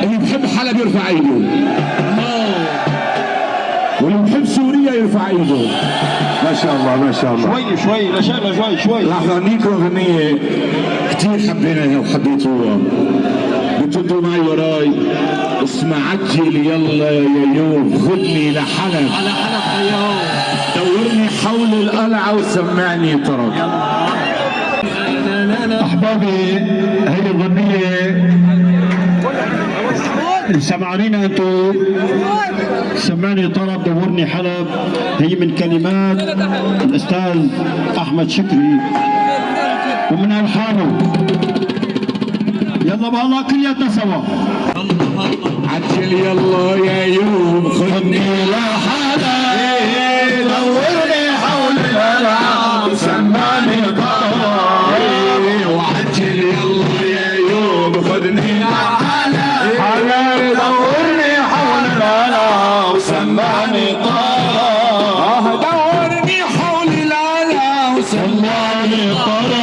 اللي بحب حلب يرفع ايده، واللي بحب سوريا يرفع ايده. ما شاء الله ما شاء الله. شوي لشغله شوي. راح اغنيكم اغنيه كثير حبيناها وحبيتوها، بتدوا معي وراي. اسمع عجل يلا يا يوم خذني لحلب، على حلب ايوه، دورني حول القلعه وسمعني طرب. احبابي هي الاغنيه سمعانينا انتم، سمعني طرب دورني حلب، هي من كلمات الاستاذ احمد شكري ومن الحانه. يلا بالله كلياتنا سوا. عجل يلا يا يوم خذني لحلب، دورني حول القلعه وسمعني طرب. وعجل يلا يا يوم خذني لحلب، دورني حول القلعه وسمعني طرب. دورني حول القلعه وسمعني طرب.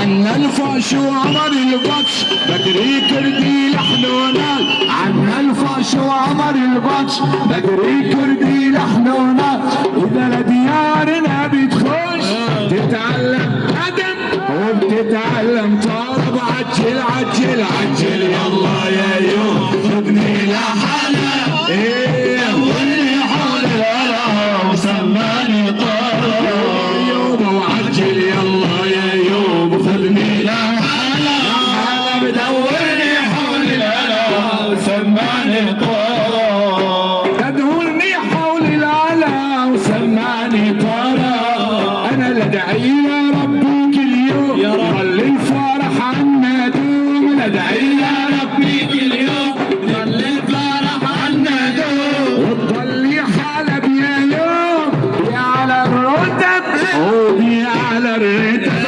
عنا الفاش وعمر البطش بدري كردي لحن ونال، عنا الفاش وعمر البطش بدري كردي لحن ونال. إذا لديارنا بتخش تتعلم أدب وبتتعلم طرب. عجل عجل عجل يلا يا يوم خذني لحلب، دورني حول القلعه وسمعني طرب. يوم وعجل يلا يا يوم خذني لحلب، دورني حول القلعه وسمعني طرب. دورني حول القلعه وسمعني طرب. انا لدعي يا ربي كل يوم يضل الفرح عنا دوم، لدعي يا ربي كل يوم يضل الفرح عنا دوم. وتضلي حلب يا يوم يا على الرتب، يا على الرتب.